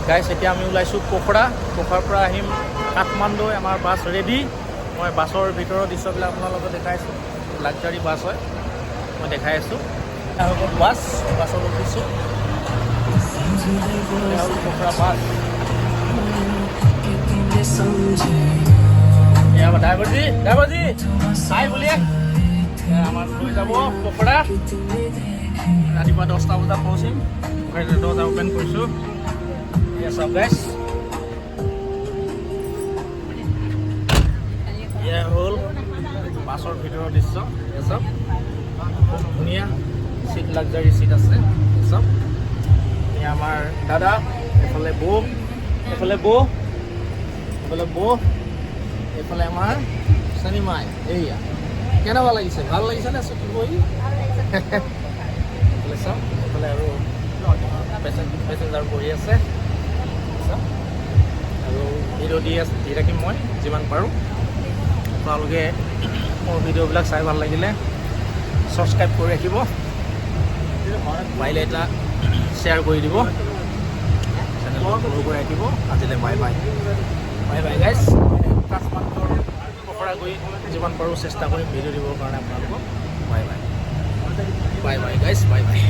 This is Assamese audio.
গাইছ এতিয়া আমি ওলাইছোঁ পোখৰাৰ পৰা আহিম কাঠমাণ্ডু আমাৰ বাছ ৰেডি মই বাছৰ ভিতৰৰ দৃশ্যবিলাক আপোনালোকক দেখাইছোঁ লাক্সাৰী বাছ হয় মই দেখাই আছোঁ বাছত উঠিছোঁ পোখৰা বাছ ড্ৰাইভাৰজি চাই বুলিয়ে আমাৰ লৈ যাব পোখৰা ৰাতিপুৱা 10টা বজাত পहुঁচিম দৰ্জা অ'পেন কৰিছোঁ চব গাইছ এয়া হ'ল বাছৰ ভিতৰৰ দৃশ্য এসব খুব ধুনীয়া চিট লাক্সাৰী চিট আছে এসব এয়া আমাৰ দাদা এইফালে বৌ এইফালে আমাৰ চানিমাই এয়া কেনেকুৱা লাগিছে ভাল লাগিছেনে চকী বহি এইফালে চাওক এইফালে আৰু পেচেঞ্জাৰ বহি আছে আৰু ভিডিঅ' দি থাকিম মই যিমান পাৰোঁ আপোনালোকে মোৰ ভিডিঅ'বিলাক চাই ভাল লাগিলে ছাবস্ক্ৰাইব কৰি ৰাখিব পাৰিলে এটা শ্বেয়াৰ কৰি দিব চেনেলটো ফ'ল' কৰি ৰাখিব আজিলৈ বাই বাই গাইছ কাঠমাণ্ডুৰ পোখৰা গৈ যিমান পাৰোঁ চেষ্টা কৰিম ভিডিঅ' দিবৰ কাৰণে আপোনালোকক বাই বাই গাইছ বাই বাই